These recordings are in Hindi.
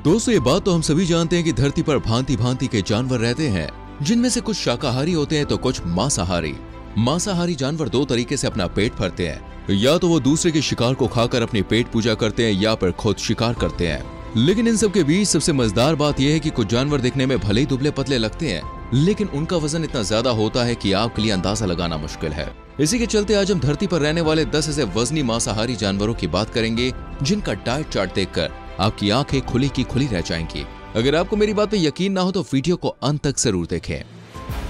दोस्तों, ये बात तो हम सभी जानते हैं कि धरती पर भांति भांति के जानवर रहते हैं, जिनमें से कुछ शाकाहारी होते हैं तो कुछ मांसाहारी। मांसाहारी जानवर दो तरीके से अपना पेट भरते हैं, या तो वो दूसरे के शिकार को खाकर अपनी पेट पूजा करते हैं या फिर खुद शिकार करते हैं। लेकिन इन सब के बीच सबसे मजेदार बात यह है कि कुछ जानवर दिखने में भले ही दुबले पतले लगते हैं, लेकिन उनका वजन इतना ज्यादा होता है कि आपके लिए अंदाजा लगाना मुश्किल है। इसी के चलते आज हम धरती पर रहने वाले 10 ऐसे वजनी मांसाहारी जानवरों की बात करेंगे, जिनका डाइट चार्ट देखकर आपकी आंखें खुली की खुली रह जाएंगी। अगर आपको मेरी बात पे यकीन ना हो तो वीडियो को अंत तक जरूर देखें।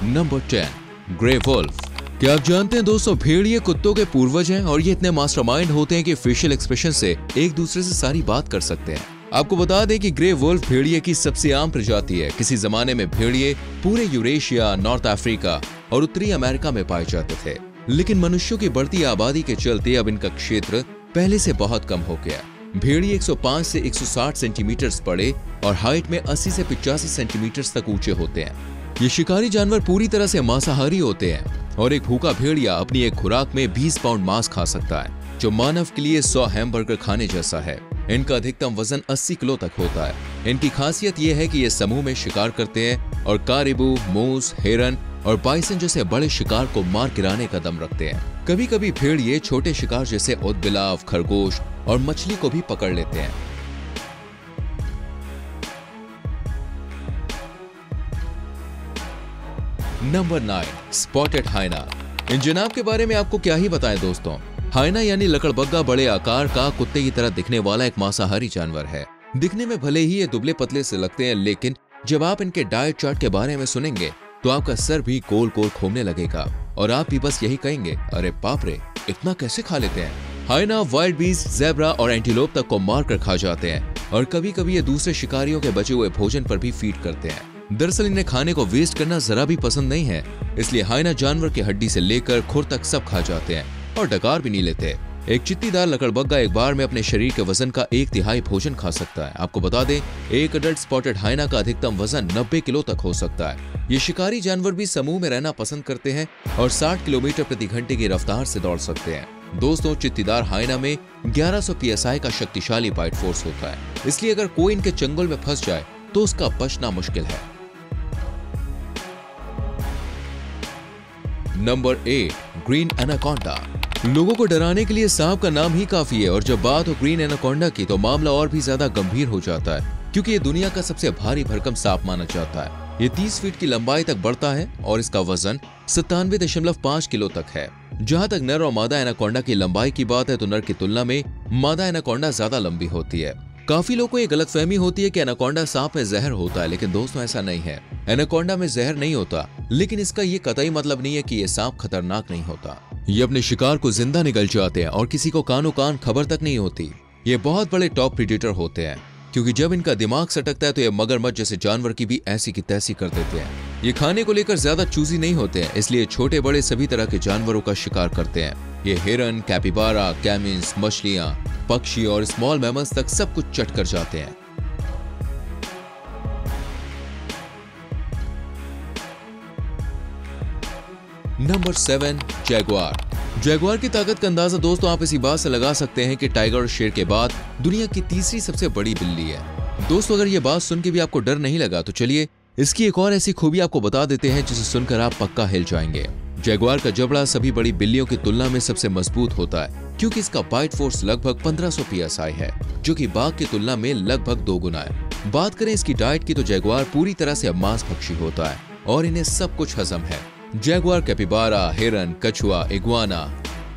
Number 10, grey wolf. क्या आप जानते हैं दोस्तों, भेड़िए कुत्तों के पूर्वज हैं और ये इतने मास्टरमाइंड होते हैं कि फेशियल एक्सप्रेशन से एक दूसरे से सारी बात कर सकते हैं। आपको बता दें कि ग्रे वुल्फ भेड़िए की सबसे आम प्रजाति है। किसी जमाने में भेड़िए पूरे यूरेशिया, नॉर्थ अफ्रीका और उत्तरी अमेरिका में पाए जाते थे, लेकिन मनुष्यों की बढ़ती आबादी के चलते अब इनका क्षेत्र पहले से बहुत कम हो गया। भेड़िए 105 से 160 सेंटीमीटर बड़े और हाइट में 80 से 85 सेंटीमीटर तक ऊंचे होते हैं। ये शिकारी जानवर पूरी तरह से मांसाहारी होते हैं और एक भूखा भेड़िया अपनी एक खुराक में 20 पाउंड मांस खा सकता है, जो मानव के लिए 100 हैमबर्गर खाने जैसा है। इनका अधिकतम वजन 80 किलो तक होता है। इनकी खासियत यह है कि ये समूह में शिकार करते हैं और कारिबू, मूस, हिरन और बाइसन जैसे बड़े शिकार को मार गिराने का दम रखते हैं। कभी कभी भेड़िए छोटे शिकार जैसे ऊदबिलाव, खरगोश और मछली को भी पकड़ लेते हैं। Number 9, spotted हाइना। इन जनाब के बारे में आपको क्या ही बताएं दोस्तों। हाइना यानी लकड़बग्गा बड़े आकार का कुत्ते की तरह दिखने वाला एक मांसाहारी जानवर है। दिखने में भले ही ये दुबले पतले से लगते हैं, लेकिन जब आप इनके डाइट चार्ट के बारे में सुनेंगे तो आपका सर भी गोल गोल घूमने लगेगा और आप भी बस यही कहेंगे, अरे बाप रे, इतना कैसे खा लेते हैं। हाइना वाइल्ड बीस्ट, ज़ेब्रा और एंटीलोप तक को मार कर खा जाते हैं और कभी कभी ये दूसरे शिकारियों के बचे हुए भोजन पर भी फीड करते हैं। दरअसल इन्हें खाने को वेस्ट करना जरा भी पसंद नहीं है, इसलिए हाइना जानवर की हड्डी से लेकर खुर तक सब खा जाते हैं और डकार भी नहीं लेते। एक चित्तीदार लकड़बग्गा एक बार में अपने शरीर के वजन का 1/3 भोजन खा सकता है। आपको बता दें, एक अडल्ट स्पॉटेड हाइना का अधिकतम वजन 90 किलो तक हो सकता है। ये शिकारी जानवर भी समूह में रहना पसंद करते हैं और 60 किलोमीटर प्रति घंटे की रफ्तार से दौड़ सकते हैं। दोस्तों, चित्तीदार हाइना में 1100 PSI का शक्तिशाली बाइट फोर्स होता है, इसलिए अगर कोई इनके चंगुल में फंस जाए तो उसका बचना मुश्किल है। Number 8, green anaconda. लोगों को डराने के लिए सांप का नाम ही काफी है और जब बात हो ग्रीन एनाकोंडा की तो मामला और भी ज्यादा गंभीर हो जाता है, क्योंकि ये दुनिया का सबसे भारी भरकम सांप माना जाता है। ये 30 फीट की लंबाई तक बढ़ता है और इसका वजन 97.5 किलो तक है। जहां तक नर और मादा एनाकोंडा की लंबाई की बात है तो नर की तुलना में मादा एनाकोंडा ज्यादा लंबी होती है। काफी लोगों को ये गलतफहमी होती है कि एनाकोंडा सांप में जहर होता है, लेकिन दोस्तों ऐसा नहीं है। एनाकोंडा में जहर नहीं होता, लेकिन इसका ये कतई मतलब नहीं है कि ये सांप खतरनाक नहीं होता। ये अपने शिकार को जिंदा निगल जाते हैं और किसी को कानो कान खबर तक नहीं होती। ये बहुत बड़े टॉप प्रीडेटर होते हैं, क्योंकि जब इनका दिमाग सटकता है तो ये मगरमच्छ जैसे जानवर की भी ऐसी की तैसी कर देते हैं। ये खाने को लेकर ज्यादा चूजी नहीं होते हैं, इसलिए छोटे बड़े सभी तरह के जानवरों का शिकार करते हैं। ये हिरन, कैपिबारा, कैमिन्स, मछलियां, पक्षी और स्मॉल मैमल्स तक सब कुछ चट कर जाते हैं। Number 7, Jaguar. जैगुआर की ताकत का अंदाजा दोस्तों आप इसी बात से लगा सकते हैं कि टाइगर और शेर के बाद दुनिया की तीसरी सबसे बड़ी बिल्ली है। दोस्तों, अगर ये बात सुन के भी आपको डर नहीं लगा तो चलिए इसकी एक और ऐसी खूबी आपको बता देते हैं जिसे सुनकर आप पक्का हिल जाएंगे। जैगुआर का जबड़ा सभी बड़ी बिल्लियों की तुलना में सबसे मजबूत होता है, क्योंकि इसका बाइट फोर्स लगभग 1500 PSI है, जो कि बाघ की तुलना में लगभग 2 गुना है। बात करें इसकी डाइट की तो जैगुआर पूरी तरह से मांस भक्षी होता है और इन्हें सब कुछ हजम है। जैगुआर कैपिबारा, हिरन, कछुआ, इग्वाना,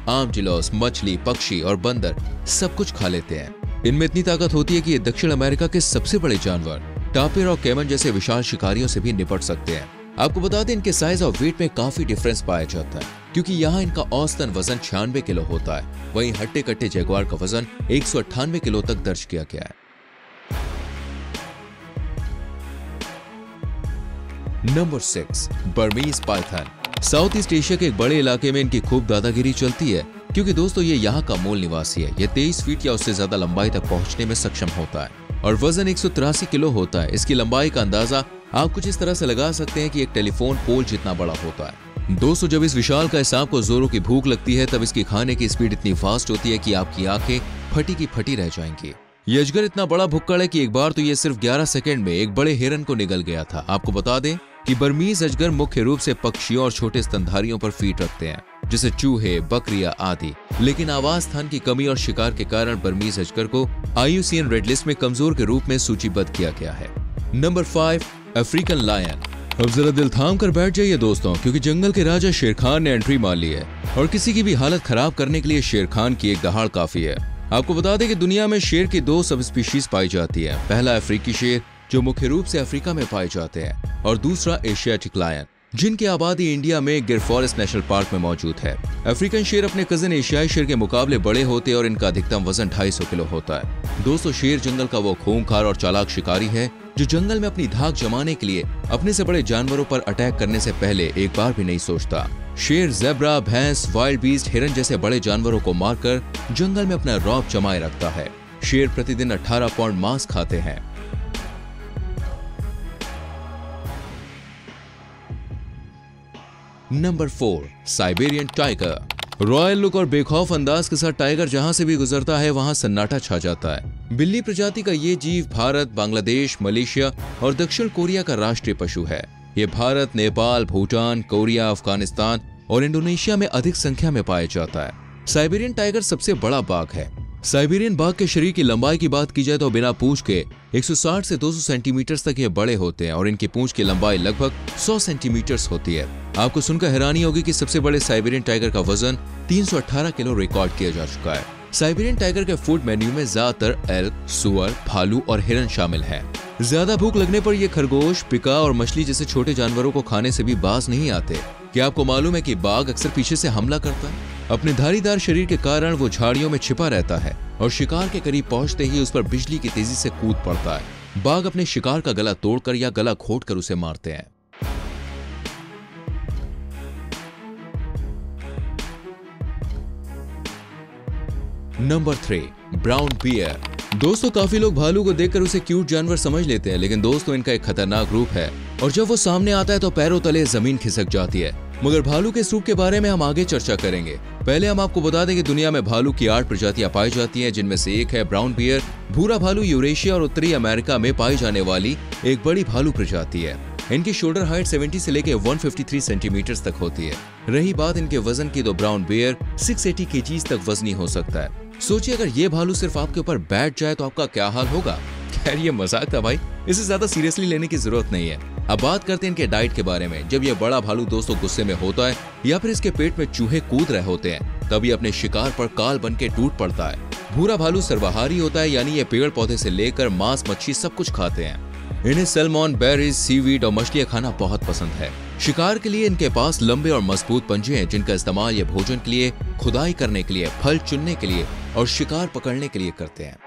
आर्मडिलोस, मछली, पक्षी और बंदर सब कुछ खा लेते हैं। इनमें इतनी ताकत होती है कि ये दक्षिण अमेरिका के सबसे बड़े जानवर टापिर और कैमन जैसे विशाल शिकारियों से भी निपट सकते हैं। आपको बता दें, इनके साइज और वेट में काफी डिफरेंस पाया जाता है, क्योंकि यहाँ इनका औसतन वजन 96 किलो होता है। वहीं हट्टे कट्टे जैगुआर का वजन 198 किलो तक दर्ज किया गया है। Number 6, Burmese Python. South east Asia के एक बड़े इलाके में इनकी खूब दादागिरी चलती है, क्योंकि दोस्तों ये यहाँ का मूल निवासी है। ये 23 फीट या उससे ज्यादा लंबाई तक पहुंचने में सक्षम होता है और वजन 183 किलो होता है। इसकी लंबाई का अंदाजा आप कुछ इस तरह से लगा सकते हैं कि एक टेलीफोन पोल जितना बड़ा होता है। दोस्तों, जब इस विशालकाय सांप को जोरों की भूख लगती है तब इसकी खाने की स्पीड इतनी फास्ट होती है कि आपकी आंखें फटी की फटी रह जाएंगी। ये अजगर इतना बड़ा भुक्कड़ है कि एक बार तो ये सिर्फ 11 सेकंड में एक बड़े हिरन को निगल गया था। आपको बता दें कि बर्मीज अजगर मुख्य रूप से पक्षियों और छोटे स्तनधारियों पर फीड रखते हैं, जैसे चूहे, बकरियां आदि। लेकिन आवास स्थान की कमी और शिकार के कारण बर्मीज अजगर को IUCN रेड लिस्ट में कमजोर के रूप में सूचीबद्ध किया गया है। Number 5, African lion. अब जरा दिल थाम कर बैठ जाइए दोस्तों, क्योंकि जंगल के राजा शेर खान ने एंट्री मार ली है और किसी की भी हालत खराब करने के लिए शेर खान की एक दहाड़ काफी है। आपको बता दें कि दुनिया में शेर की 2 सब स्पीशीज पाई जाती है। पहला अफ्रीकी शेर, जो मुख्य रूप से अफ्रीका में पाए जाते हैं, और दूसरा एशियाटिक लायन, जिनकी आबादी इंडिया में गिर फॉरेस्ट नेशनल पार्क में मौजूद है। अफ्रीकन शेर अपने कजिन एशियाई शेर के मुकाबले बड़े होते हैं और इनका अधिकतम वजन 250 किलो होता है। दोस्तों, शेर जंगल का वो खूंखार और चालाक शिकारी है जो जंगल में अपनी धाक जमाने के लिए अपने से बड़े जानवरों पर अटैक करने से पहले एक बार भी नहीं सोचता। शेर ज़ेब्रा, भैंस, वाइल्ड बीस्ट, हिरन जैसे बड़े जानवरों को मारकर जंगल में अपना रौब जमाए रखता है। शेर प्रतिदिन 18 पाउंड मांस खाते हैं। Number 4, Siberian tiger. Royal look और बेखौफ अंदाज के साथ टाइगर जहां से भी गुजरता है वहां सन्नाटा छा जाता है। बिल्ली प्रजाति का ये जीव भारत, बांग्लादेश, मलेशिया और दक्षिण कोरिया का राष्ट्रीय पशु है। ये भारत, नेपाल, भूटान, कोरिया, अफगानिस्तान और इंडोनेशिया में अधिक संख्या में पाया जाता है। साइबेरियन टाइगर सबसे बड़ा बाघ है। साइबेरियन बाघ के शरीर की लंबाई की बात की जाए तो बिना पूंछ के 160 से 200 सेंटीमीटर तक ये बड़े होते हैं और इनकी पूंछ की लंबाई लगभग 100 सेंटीमीटर होती है। आपको सुनकर हैरानी होगी कि सबसे बड़े साइबेरियन टाइगर का वजन 318 किलो रिकॉर्ड किया जा चुका है। साइबेरियन टाइगर के फूड मेन्यू में ज्यादातर एल्क, सुअर, भालू और हिरन शामिल हैं। ज्यादा भूख लगने पर ये खरगोश, पिका और मछली जैसे छोटे जानवरों को खाने से भी बाज नहीं आते। क्या आपको मालूम है कि बाघ अक्सर पीछे से हमला करता है? अपने धारीदार शरीर के कारण वो झाड़ियों में छिपा रहता है और शिकार के करीब पहुंचते ही उस पर बिजली की तेजी से कूद पड़ता है। बाघ अपने शिकार का गला तोड़कर या गला घोंटकर उसे मारते हैं। Number 3, brown bear. दोस्तों, काफी लोग भालू को देखकर उसे क्यूट जानवर समझ लेते हैं, लेकिन दोस्तों इनका एक खतरनाक रूप है और जब वो सामने आता है तो पैरों तले जमीन खिसक जाती है। मगर भालू के इस रूप के बारे में हम आगे चर्चा करेंगे। पहले हम आपको बता दें कि दुनिया में भालू की 8 प्रजातियां पाई जाती हैं, जिनमें से एक है ब्राउन बियर। भूरा भालू यूरेशिया और उत्तरी अमेरिका में पाई जाने वाली एक बड़ी भालू प्रजाति है। इनकी शोल्डर हाइट 70 से लेकर 153 सेंटीमीटर तक होती है। रही बात इनके वजन की तो ब्राउन बियर 680 केजी तक वजनी हो सकता है। सोचिए अगर ये भालू सिर्फ आपके ऊपर बैठ जाए तो आपका क्या हाल होगा। खैर ये मजाक था भाई, इसे ज्यादा सीरियसली लेने की जरूरत नहीं है। अब बात करते हैं इनके डाइट के बारे में। जब ये बड़ा भालू दोस्तों गुस्से में होता है या फिर इसके पेट में चूहे कूद रहे होते हैं, तब ये अपने शिकार पर काल बन के टूट पड़ता है। भूरा भालू सर्वाहारी होता है, यानी ये पेड़ पौधे से लेकर मांस, मच्छी सब कुछ खाते हैं। इन्हें सैल्मन, बेरीज, सीवीड और मछलियां खाना बहुत पसंद है। शिकार के लिए इनके पास लंबे और मजबूत पंजे हैं, जिनका इस्तेमाल ये भोजन के लिए, खुदाई करने के लिए, फल चुनने के लिए और शिकार पकड़ने के लिए करते हैं।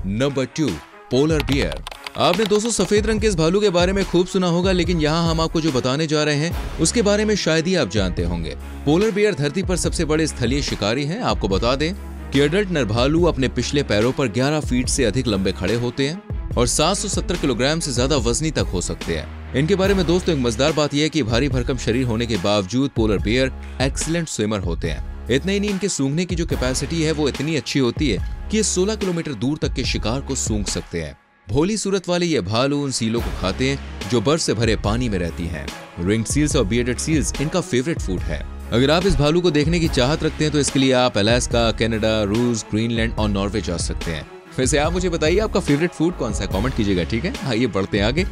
Number 2, polar bear. आपने दोस्तों सफेद रंग के इस भालू के बारे में खूब सुना होगा, लेकिन यहाँ हम आपको जो बताने जा रहे हैं उसके बारे में शायद ही आप जानते होंगे। पोलर बियर धरती पर सबसे बड़े स्थलीय शिकारी हैं। आपको बता दें कि एडल्ट नर भालू अपने पिछले पैरों पर 11 फीट से अधिक लंबे खड़े होते हैं और 770 किलोग्राम से ज्यादा वजनी तक हो सकते हैं। इनके बारे में दोस्तों एक मजेदार बात यह है कि भारी भरकम शरीर होने के बावजूद पोलर बियर एक्सीलेंट स्विमर होते हैं। इतना ही नहीं, इनके सूंघने की जो कैपेसिटी है वो इतनी अच्छी होती है कि ये 16 किलोमीटर दूर तक के शिकार को सूंघ सकते हैं। भोली सूरत वाले ये भालू उन सीलों को खाते हैं जो बर्फ से भरे पानी में रहती हैं। रिंग्ड सील्स और बियर्डेड सील्स इनका फेवरेट फूड है। अगर आप इस भालू को देखने की चाहत रखते हैं तो इसके लिए आप अलास्का, कनाडा, रूस, ग्रीनलैंड और नॉर्वे जा सकते हैं। वैसे आप मुझे बताइए आपका फेवरेट फूड कौन सा है, कमेंट कीजिएगा, ठीक है। आइए बढ़ते हैं आगे।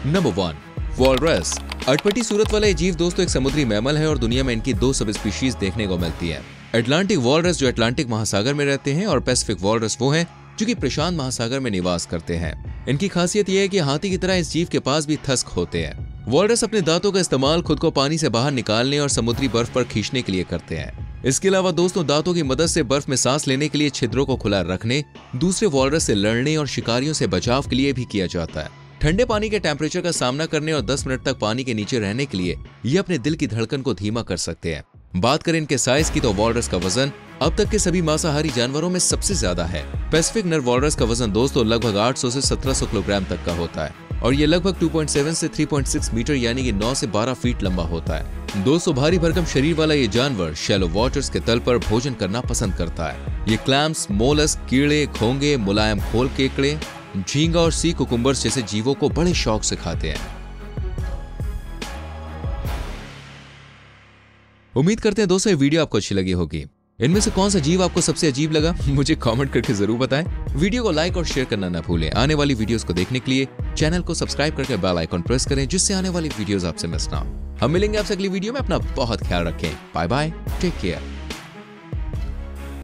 Number 1, walrus. अटपटी सूरत वाला ये जीव दोस्तों एक समुद्री मैमल है और दुनिया में इनकी 2 सब स्पीशीज देखने को मिलती है। अटलांटिक वॉलरस जो अटलांटिक महासागर में रहते हैं और पैसिफिक वॉलरस वो हैं जो कि प्रशांत महासागर में निवास करते हैं। इनकी खासियत यह है कि हाथी की तरह इस जीव के पास भी थस्क होते हैं। वॉलरस अपने दांतों का इस्तेमाल खुद को पानी से बाहर निकालने और समुद्री बर्फ पर खींचने के लिए करते हैं। इसके अलावा दोस्तों दांतों की मदद से बर्फ में सांस लेने के लिए छिद्रों को खुला रखने, दूसरे वॉलरस से लड़ने और शिकारियों से बचाव के लिए भी किया जाता है। ठंडे पानी के टेम्परेचर का सामना करने और 10 मिनट तक पानी के नीचे रहने के लिए ये अपने दिल की धड़कन को धीमा कर सकते हैं। बात करें इनके साइज की तो वॉलरस का वजन अब तक के सभी मांसाहारी जानवरों में सबसे ज्यादा है। पैसिफिक नर वॉलरस का वजन दोस्तों लगभग 800 से 1700 किलोग्राम तक का होता है और ये लगभग 2.7 से 3.6 मीटर यानी कि 9 से 12 फीट लंबा होता है। दोस्तों भारी भरकम शरीर वाला ये जानवर शैलो वाटर्स के तल पर भोजन करना पसंद करता है। ये क्लैम्स, मोलस्क, कीड़े, घोंगे, मुलायम खोल केकड़े, झींगा और सी कुकुम्बर्स जैसे जीवों को बड़े शौक से खाते हैं। उम्मीद करते हैं दोस्तों ये वीडियो आपको अच्छी लगी होगी। इनमें से कौन सा जीव आपको सबसे अजीब लगा मुझे कमेंट करके जरूर बताएं। वीडियो को लाइक और शेयर करना ना भूलें। आने वाली वीडियोस को देखने के लिए चैनल को सब्सक्राइब करके बेल आइकन प्रेस करें जिससे आने वाली वीडियोस आपसे मिस ना हो। हम मिलेंगे आपसे अगली वीडियो में। अपना बहुत ख्याल रखें। Bye bye, take care.